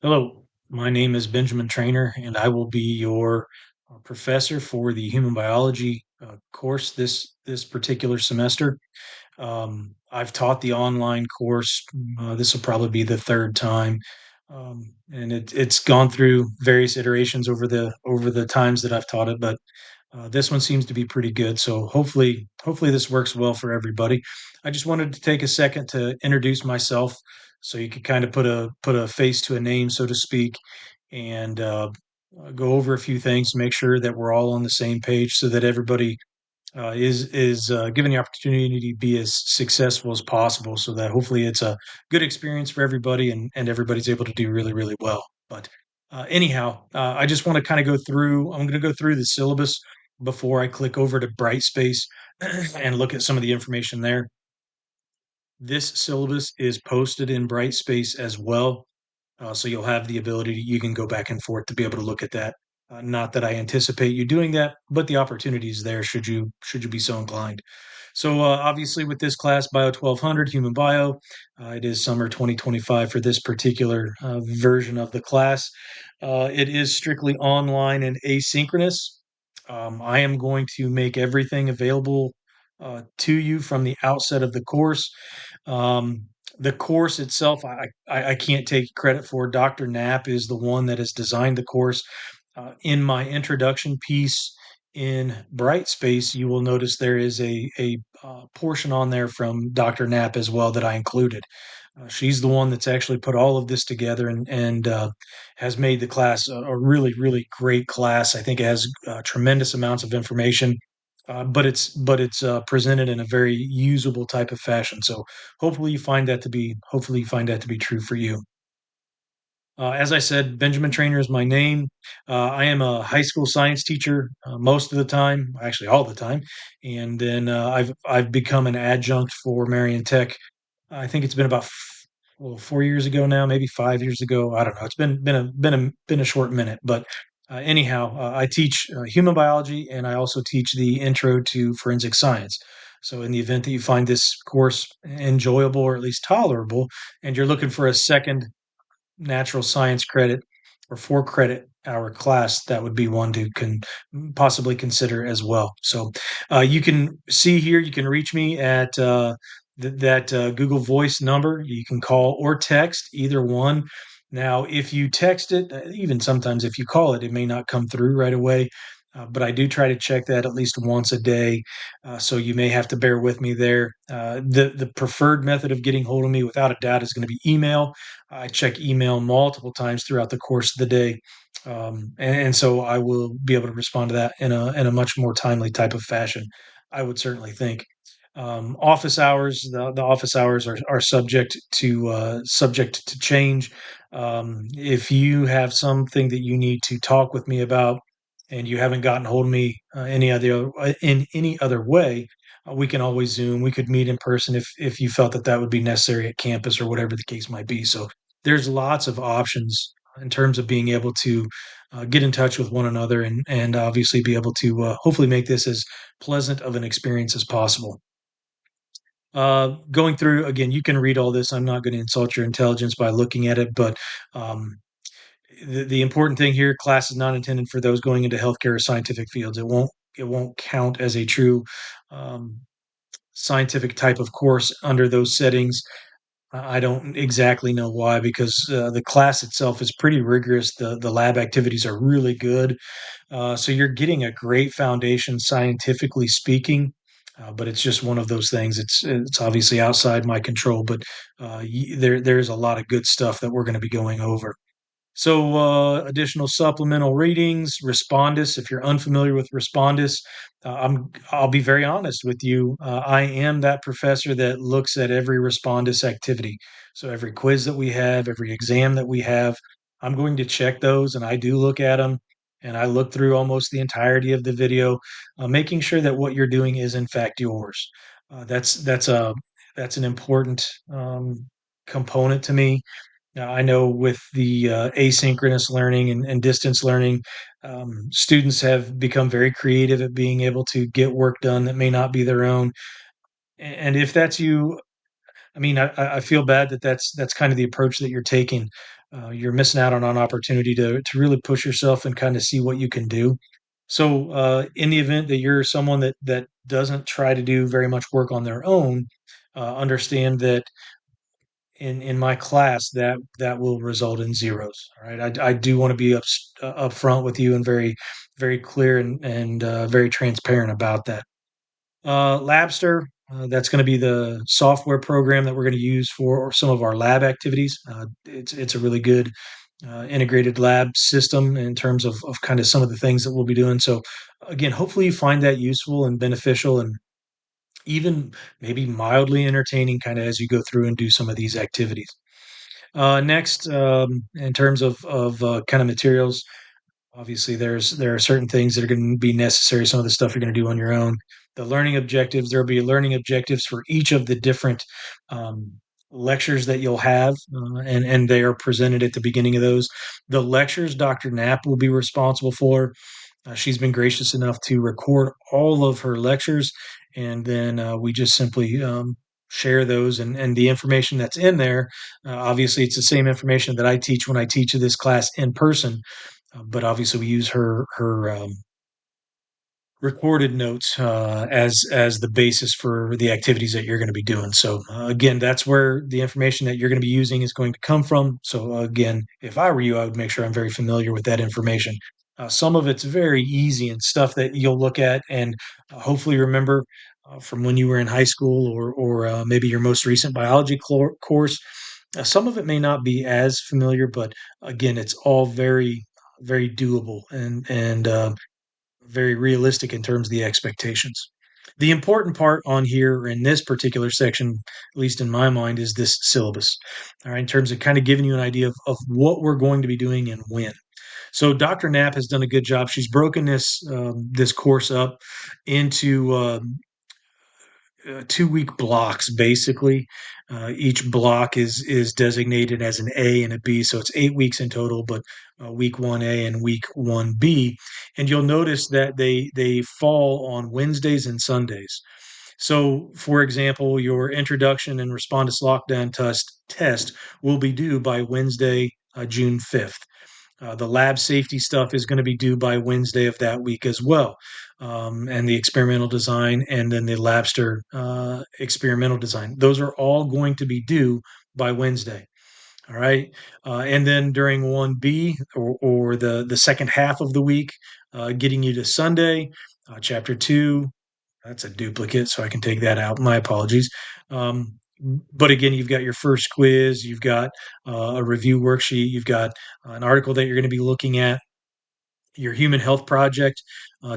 Hello, my name is Benjamin Trainer, and I will be your professor for the human biology course this particular semester. I've taught the online course. This will probably be the third time, and it's gone through various iterations over the times that I've taught it. But this one seems to be pretty good. So hopefully this works well for everybody. I just wanted to take a second to introduce myself, so you could kind of put a face to a name, so to speak, and go over a few things to make sure that we're all on the same page, so that everybody is given the opportunity to be as successful as possible, so that hopefully it's a good experience for everybody, and everybody's able to do really, really well. But anyhow, I just want to kind of go through, I'm going to go through the syllabus before I click over to Brightspace and look at some of the information there. This syllabus is posted in Brightspace as well, so you'll have the ability you can go back and forth to be able to look at that. Not that I anticipate you doing that, but the opportunity is there should you be so inclined. So obviously, with this class, Bio 1200 Human Bio, it is summer 2025 for this particular version of the class. It is strictly online and asynchronous. I am going to make everything available to you from the outset of the course. Um, the course itself, I can't take credit for. Dr. Knapp is the one that has designed the course. In my introduction piece in Brightspace, you will notice there is a portion on there from Dr. Knapp as well that I included. She's the one that's actually put all of this together, and has made the class a really, really great class. I think it has tremendous amounts of information, but it's presented in a very usable type of fashion. So hopefully you find that to be true for you. As I said, Benjamin Trainer is my name. I am a high school science teacher most of the time, actually all the time, and then I've become an adjunct for Marion Tech. I think it's been about 4 years ago now, maybe 5 years ago. I don't know. It's been a short minute, but anyhow, I teach human biology, and I also teach the intro to forensic science. So, in the event that you find this course enjoyable or at least tolerable, and you're looking for a second natural science credit or 4 credit hour class, that would be one to possibly consider as well. So you can see here, you can reach me at that Google Voice number. You can call or text, either one. Now, if you text it, even sometimes if you call it, it may not come through right away. But I do try to check that at least once a day, so you may have to bear with me there. The preferred method of getting hold of me, without a doubt, is going to be email. I check email multiple times throughout the course of the day, and so I will be able to respond to that in a much more timely type of fashion. I would certainly think. Office hours, the office hours are subject to change. If you have something that you need to talk with me about, and you haven't gotten hold of me in any other way, we can always Zoom. We could meet in person if you felt that that would be necessary at campus or whatever the case might be. So there's lots of options in terms of being able to get in touch with one another, and obviously be able to hopefully make this as pleasant of an experience as possible. Going through again, you can read all this. I'm not going to insult your intelligence by looking at it, but um, the important thing here: class is not intended for those going into healthcare or scientific fields. It won't count as a true um, scientific type of course under those settings. I don't exactly know why, because the class itself is pretty rigorous. The lab activities are really good, so you're getting a great foundation scientifically speaking. But it's just one of those things. It's obviously outside my control, but there's a lot of good stuff that we're going to be going over. So, additional supplemental readings, Respondus. If you're unfamiliar with Respondus, I'll be very honest with you. I am that professor that looks at every Respondus activity. So every quiz that we have, every exam that we have, I'm going to check those, and I do look at them. And I look through almost the entirety of the video, making sure that what you're doing is in fact yours. That's an important component to me. Now, I know with the asynchronous learning and distance learning, students have become very creative at being able to get work done that may not be their own. And if that's you, I mean, I feel bad that that's kind of the approach that you're taking. You're missing out on an opportunity to really push yourself and kind of see what you can do. So, in the event that you're someone that doesn't try to do very much work on their own, understand that in my class that will result in zeros. All right, I do want to be upfront with you and very clear and very transparent about that. Labster, that's going to be the software program that we're going to use for some of our lab activities. It's a really good integrated lab system in terms of kind of some of the things that we'll be doing. So again, hopefully you find that useful and beneficial and even maybe mildly entertaining kind of as you go through and do some of these activities. Next, in terms of kind of materials, obviously there are certain things that are going to be necessary. Some of the stuff you're going to do on your own. The learning objectives, there'll be learning objectives for each of the different um, lectures that you'll have, and they are presented at the beginning of those. The lectures Dr. Knapp will be responsible for. She's been gracious enough to record all of her lectures, and then we just simply share those and the information that's in there. Obviously, it's the same information that I teach when I teach this class in person, but obviously we use her recorded notes as the basis for the activities that you're going to be doing. So again, that's where the information that you're going to be using is going to come from. So again, if I were you, I would make sure I'm very familiar with that information. Some of it's very easy and stuff that you'll look at and hopefully remember from when you were in high school or maybe your most recent biology course. Some of it may not be as familiar, but again, it's all very doable and very realistic in terms of the expectations. The important part on here in this particular section, at least in my mind, is this syllabus. All right, in terms of kind of giving you an idea of what we're going to be doing and when. So Dr. Knapp has done a good job. She's broken this course up into 2 week blocks basically. Each block is designated as an A and a B, so it's 8 weeks in total. But week 1A and week 1B, and you'll notice that they fall on Wednesdays and Sundays. So, for example, your introduction and respondus lockdown test will be due by Wednesday, June 5th. The lab safety stuff is going to be due by Wednesday of that week as well. And the experimental design and then the Labster experimental design. Those are all going to be due by Wednesday. All right. And then during 1B or the second half of the week, getting you to Sunday, chapter 2, that's a duplicate, so I can take that out. My apologies. But again, you've got your first quiz, you've got a review worksheet, you've got an article that you're going to be looking at, your human health project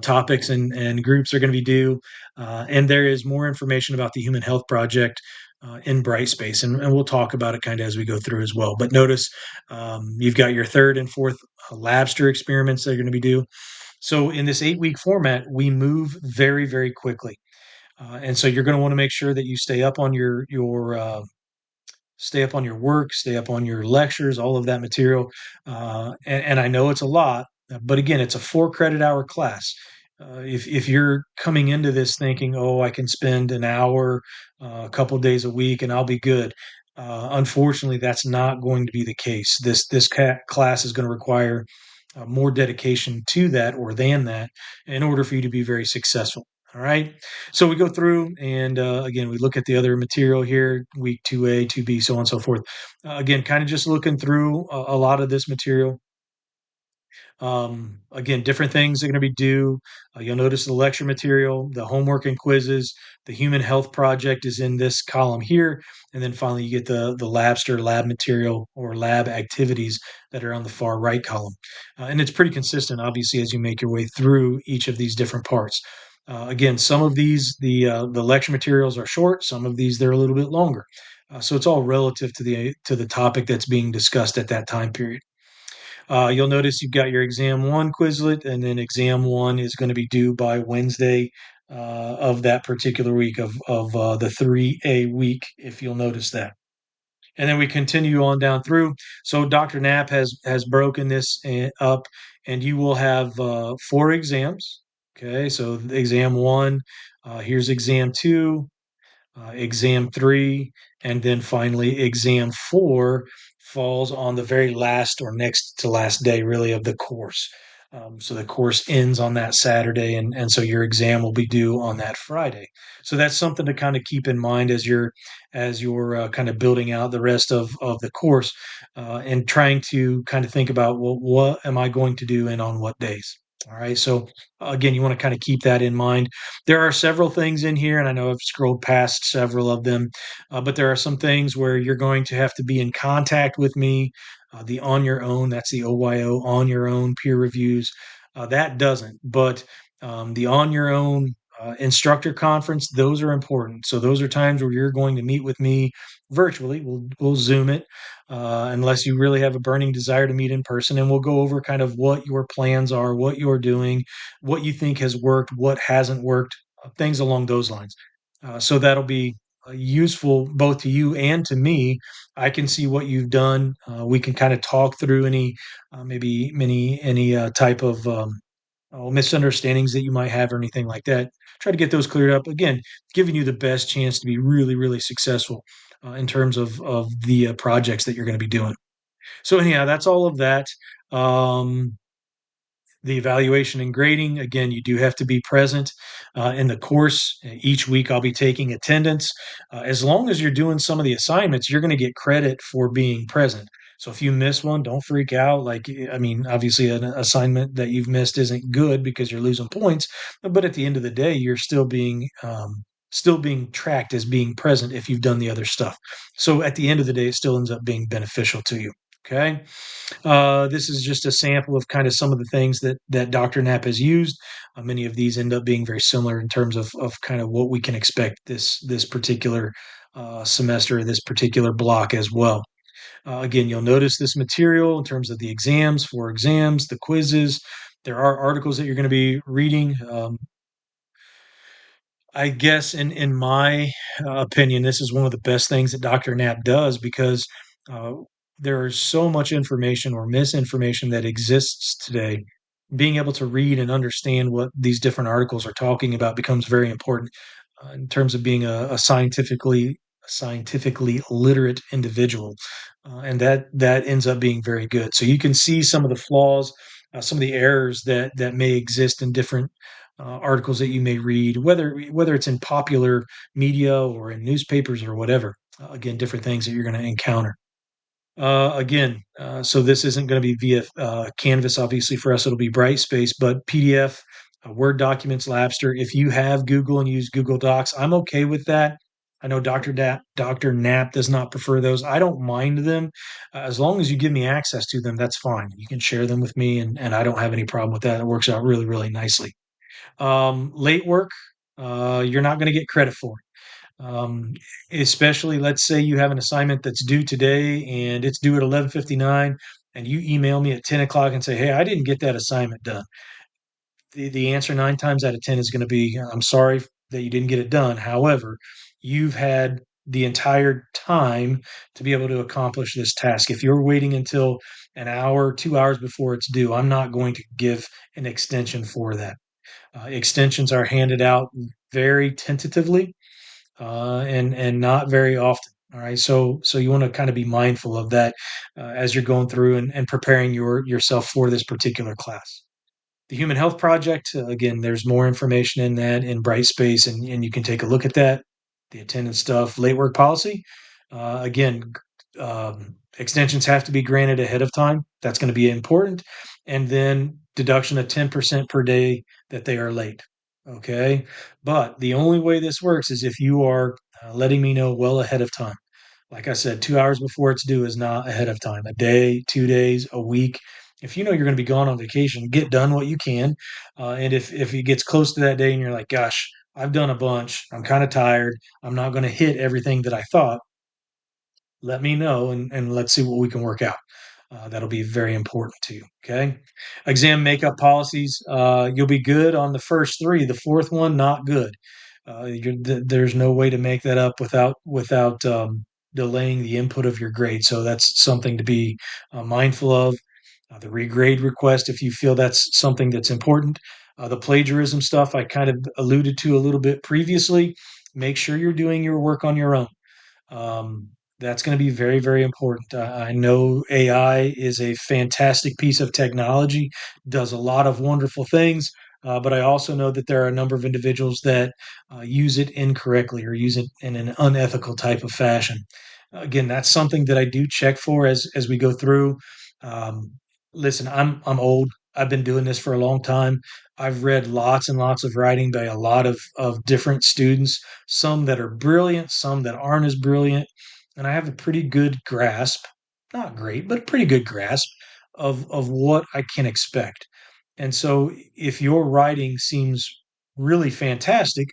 topics and groups are going to be due. And there is more information about the human health project in Brightspace, and we'll talk about it kind of as we go through as well. But notice you've got your third and fourth Labster experiments that are going to be due. So in this 8 week format, we move very quickly. And so you're going to want to make sure that you stay up on your work, stay up on your lectures, all of that material. And I know it's a lot, but again, it's a 4 credit hour class. If you're coming into this thinking, oh, I can spend an hour, a couple days a week, and I'll be good. Unfortunately, that's not going to be the case. This class is going to require more dedication to that or than that in order for you to be very successful. All right. So we go through and again, we look at the other material here, week 2A, 2B, so on and so forth. Again, kind of just looking through a lot of this material. Again, different things are going to be due. You'll notice the lecture material, the homework and quizzes, the human health project is in this column here. And then finally, you get the Labster lab material or lab activities that are on the far right column. And it's pretty consistent, obviously, as you make your way through each of these different parts. Again, some of these, the lecture materials are short, some of these, they're a little bit longer. So it's all relative to the topic that's being discussed at that time period. You'll notice you've got your exam one Quizlet, and then exam one is going to be due by Wednesday of that particular week of the 3A week, if you'll notice that. And then we continue on down through. So Dr. Knapp has broken this up, and you will have 4 exams. Okay, so exam one, here's exam two, exam three, and then finally exam four falls on the very last or next to last day, really, of the course. So the course ends on that Saturday, and so your exam will be due on that Friday. So that's something to kind of keep in mind as you're kind of building out the rest of the course, and trying to kind of think about, well, what am I going to do and on what days? All right. So again, you want to kind of keep that in mind. There are several things in here, and I know I've scrolled past several of them, but there are some things where you're going to have to be in contact with me. The on your own, that's the OYO, on your own peer reviews. That doesn't, but the on your own instructor conference, those are important. So those are times where you're going to meet with me virtually. We'll Zoom it, unless you really have a burning desire to meet in person, and we'll go over kind of what your plans are, what you're doing, what you think has worked, what hasn't worked, things along those lines. So that'll be useful both to you and to me. I can see what you've done. We can kind of talk through maybe any type of misunderstandings that you might have or anything like that. Try to get those cleared up. Again, giving you the best chance to be really, really successful in terms of the projects that you're going to be doing. So anyhow, that's all of that. Um, the evaluation and grading, again, you do have to be present in the course. Each week, I'll be taking attendance. As long as you're doing some of the assignments, you're going to get credit for being present. So if you miss one, don't freak out. Like, I mean, obviously, an assignment that you've missed isn't good because you're losing points. But at the end of the day, you're still being tracked as being present if you've done the other stuff. So at the end of the day, it still ends up being beneficial to you. Okay. This is just a sample of kind of some of the things that Dr. Knapp has used. Many of these end up being very similar in terms of kind of what we can expect this particular semester, this particular block as well. Again, you'll notice this material in terms of the exams, for exams, the quizzes. There are articles that you're going to be reading. I guess in my opinion, this is one of the best things that Dr. Knapp does because uh, there is so much information or misinformation that exists today. Being able to read and understand what these different articles are talking about becomes very important in terms of being a scientifically literate individual, and that ends up being very good. So you can see some of the flaws, some of the errors that may exist in different articles that you may read, whether it's in popular media or in newspapers or whatever. Again, different things that you're going to encounter. So this isn't going to be via Canvas. Obviously, for us, it'll be Brightspace, but PDF, Word documents, Labster. If you have Google and use Google Docs, I'm okay with that. I know Dr. Knapp does not prefer those. I don't mind them. As long as you give me access to them, that's fine. You can share them with me, and I don't have any problem with that. It works out really, really nicely. Late work, you're not going to get credit for. Um, Especially, let's say you have an assignment that's due today and it's due at 11:59, and you email me at 10 o'clock and say, "Hey, I didn't get that assignment done." The answer 9 times out of 10 is going to be, "I'm sorry that you didn't get it done. However, you've had the entire time to be able to accomplish this task. If you're waiting until an hour, 2 hours before it's due, I'm not going to give an extension for that." Extensions are handed out very tentatively, and not very often. All right, so you want to kind of be mindful of that as you're going through and preparing yourself for this particular class. The Human Health Project, again, there's more information in that in Brightspace, and you can take a look at that. The attendance stuff, late work policy. Again, extensions have to be granted ahead of time. That's going to be important. And then deduction of 10% per day that they are late. Okay. But the only way this works is if you are letting me know well ahead of time. Like I said, 2 hours before it's due is not ahead of time. A day, 2 days, a week. If you know you're going to be gone on vacation, get done what you can. And if it gets close to that day and you're like, gosh, I've done a bunch, I'm kind of tired, I'm not going to hit everything that I thought, let me know and let's see what we can work out. That'll be very important to you. Okay. Exam makeup policies. You'll be good on the first three. The fourth one, not good. There's no way to make that up without delaying the input of your grade. So that's something to be mindful of. The regrade request, if you feel that's something that's important. The plagiarism stuff I kind of alluded to a little bit previously. make sure you're doing your work on your own. Um, that's going to be very, very important. I know AI is a fantastic piece of technology, does a lot of wonderful things, but I also know that there are a number of individuals that use it incorrectly or use it in an unethical type of fashion. Again, that's something that I do check for as we go through. Um, Listen, I'm old. I've been doing this for a long time. I've read lots and lots of writing by a lot of different students, some that are brilliant, some that aren't as brilliant. And I have a pretty good grasp, not great, but a pretty good grasp of what I can expect. And so if your writing seems really fantastic,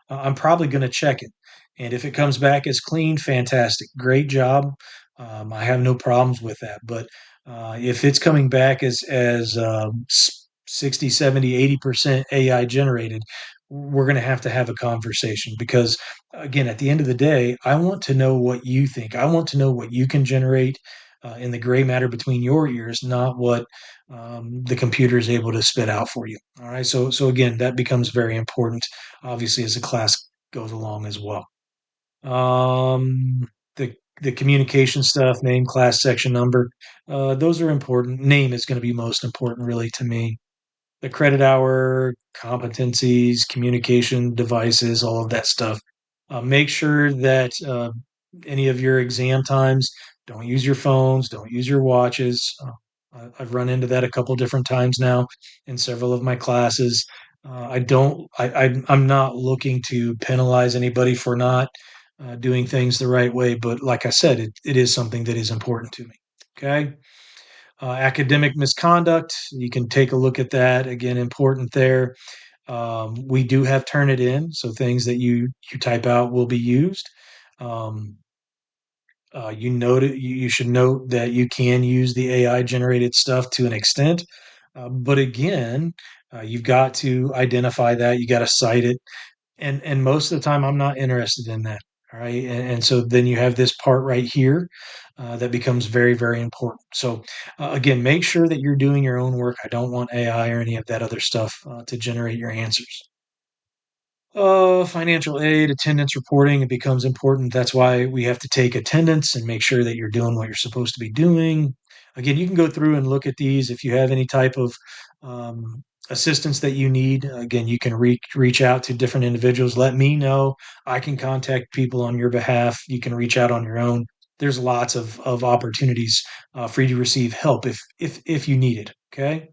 I'm probably going to check it. And if it comes back as clean, fantastic. Great job. I have no problems with that. But if it's coming back as 60, 70, 80% AI generated, we're going to have a conversation because, again, at the end of the day, I want to know what you think. I want to know what you can generate in the gray matter between your ears, not what the computer is able to spit out for you. All right. So again, that becomes very important obviously as the class goes along as well. The communication stuff, name, class, section number, those are important. Name is going to be most important, really, to me. The credit hour, competencies, communication devices, all of that stuff. Make sure that any of your exam times, don't use your phones, don't use your watches. I've run into that a couple different times now in several of my classes. I don't. I'm not looking to penalize anybody for not doing things the right way, but like I said, it is something that is important to me. Okay. Academic misconduct, you can take a look at that. Again, important there. We do have Turnitin, so things that you type out will be used. Um, you should note that you can use the AI generated stuff to an extent, but again, you've got to identify that. You got to cite it, and most of the time, I'm not interested in that. All right, and so then you have this part right here that becomes very, very important. So again, make sure that you're doing your own work. I don't want AI or any of that other stuff to generate your answers. Financial aid, attendance reporting, it becomes important. That's why we have to take attendance and make sure that you're doing what you're supposed to be doing. Again, you can go through and look at these. If you have any type of assistance that you need, again, you can reach out to different individuals. Let me know. I can contact people on your behalf. You can reach out on your own. There's lots of opportunities for you to receive help if you need it. Okay.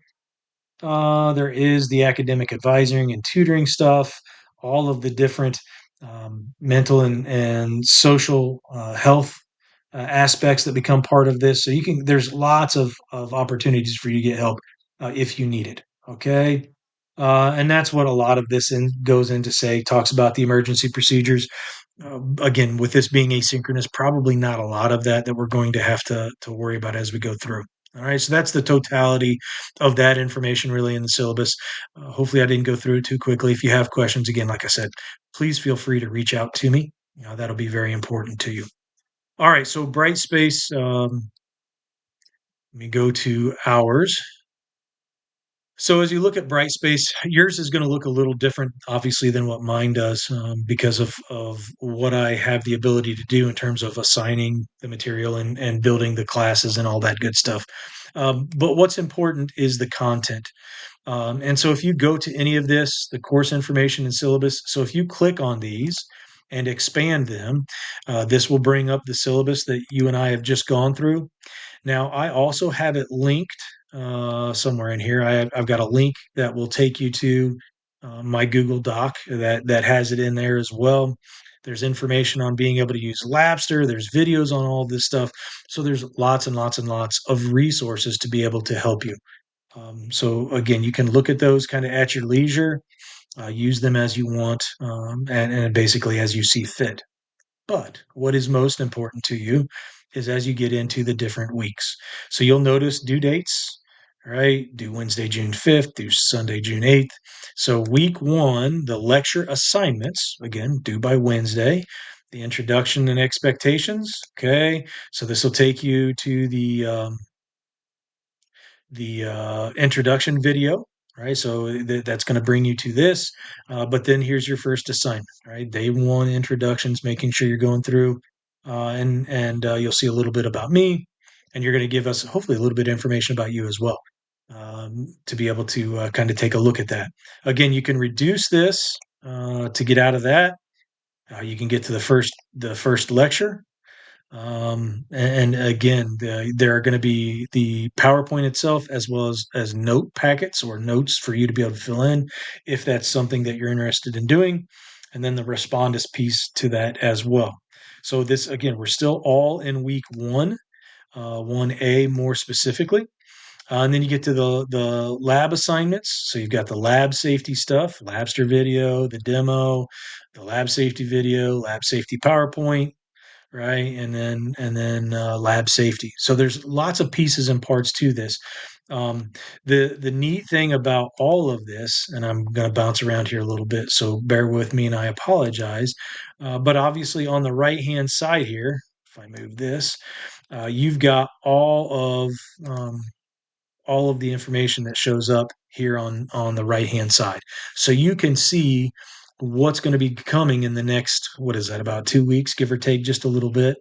There is the academic advising and tutoring stuff, all of the different mental and social health aspects that become part of this. So there's lots of opportunities for you to get help if you need it. Okay. And that's what a lot of this goes into say, talks about the emergency procedures. Again, with this being asynchronous, probably not a lot of that we're going to have to worry about as we go through. All right, so that's the totality of that information really in the syllabus. Hopefully, I didn't go through it too quickly. If you have questions, again, like I said, please feel free to reach out to me. That'll be very important to you. All right, so Brightspace. Let me go to ours. So as you look at Brightspace, yours is going to look a little different, obviously, than what mine does because of what I have the ability to do in terms of assigning the material and building the classes and all that good stuff. But what's important is the content. And so if you go to any of this, the course information and syllabus, so if you click on these and expand them, this will bring up the syllabus that you and I have just gone through. Now, I also have it linked somewhere in here. I've got a link that will take you to my Google Doc that has it in there as well. There's information on being able to use Labster. There's videos on all this stuff. So there's lots and lots and lots of resources to be able to help you. So again, you can look at those kind of at your leisure, use them as you want, and basically as you see fit. But what is most important to you is as you get into the different weeks. So you'll notice due dates, right? Due Wednesday, June 5th, due Sunday, June 8th. So week one, the lecture assignments, again, due by Wednesday. The introduction and expectations. Okay. So this will take you to the introduction video. right? So that's going to bring you to this. But then here's your first assignment, right? Day one introductions, making sure you're going through, and you'll see a little bit about me, and you're going to give us hopefully a little bit of information about you as well, to be able to kind of take a look at that. Again, you can reduce this to get out of that. You can get to the first lecture, and again, there are going to be the PowerPoint itself as well as note packets or notes for you to be able to fill in if that's something that you're interested in doing, and then the respondus piece to that as well. So this again, we're still all in week one, 1A more specifically. And then you get to the lab assignments. So you've got the lab safety stuff, Labster video, the demo, the lab safety video, lab safety PowerPoint, right? And then lab safety. So there's lots of pieces and parts to this. The neat thing about all of this, and I'm going to bounce around here a little bit, so bear with me, and I apologize. But obviously, on the right hand side here, if I move this, you've got um, all of the information that shows up here on the right hand side, so you can see what's going to be coming in the next, what is that, about 2 weeks, give or take just a little bit.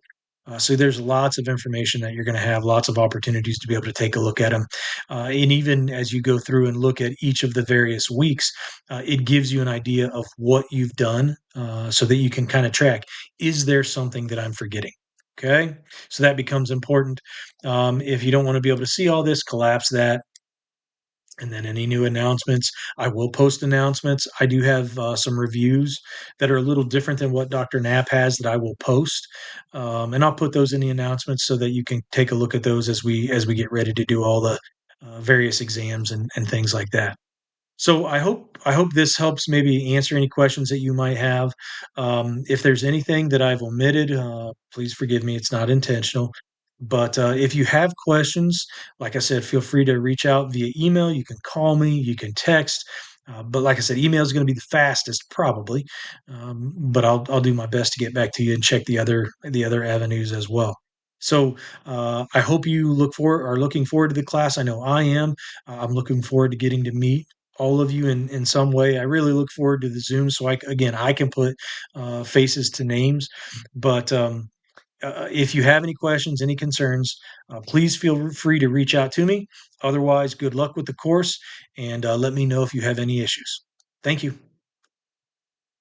So there's lots of information that you're going to have, lots of opportunities to be able to take a look at them, and even as you go through and look at each of the various weeks, it gives you an idea of what you've done, so that you can kind of track, is there something that I'm forgetting? Okay, so that becomes important. If you don't want to be able to see all this, collapse that. And then any new announcements, I will post announcements. I do have some reviews that are a little different than what Dr. Knapp has that I will post, and I'll put those in the announcements so that you can take a look at those as we get ready to do all the various exams and things like that. So I hope this helps maybe answer any questions that you might have. If there's anything that I've omitted, please forgive me. It's not intentional. But if you have questions, like I said, feel free to reach out via email. You can call me, you can text. But like I said, email is going to be the fastest, probably. But I'll do my best to get back to you and check the other avenues as well. So I hope you are looking forward to the class. I know I am. I'm looking forward to getting to meet all of you in some way. I really look forward to the Zoom, so I can put faces to names. But if you have any questions, any concerns, please feel free to reach out to me. Otherwise, good luck with the course, and let me know if you have any issues. Thank you.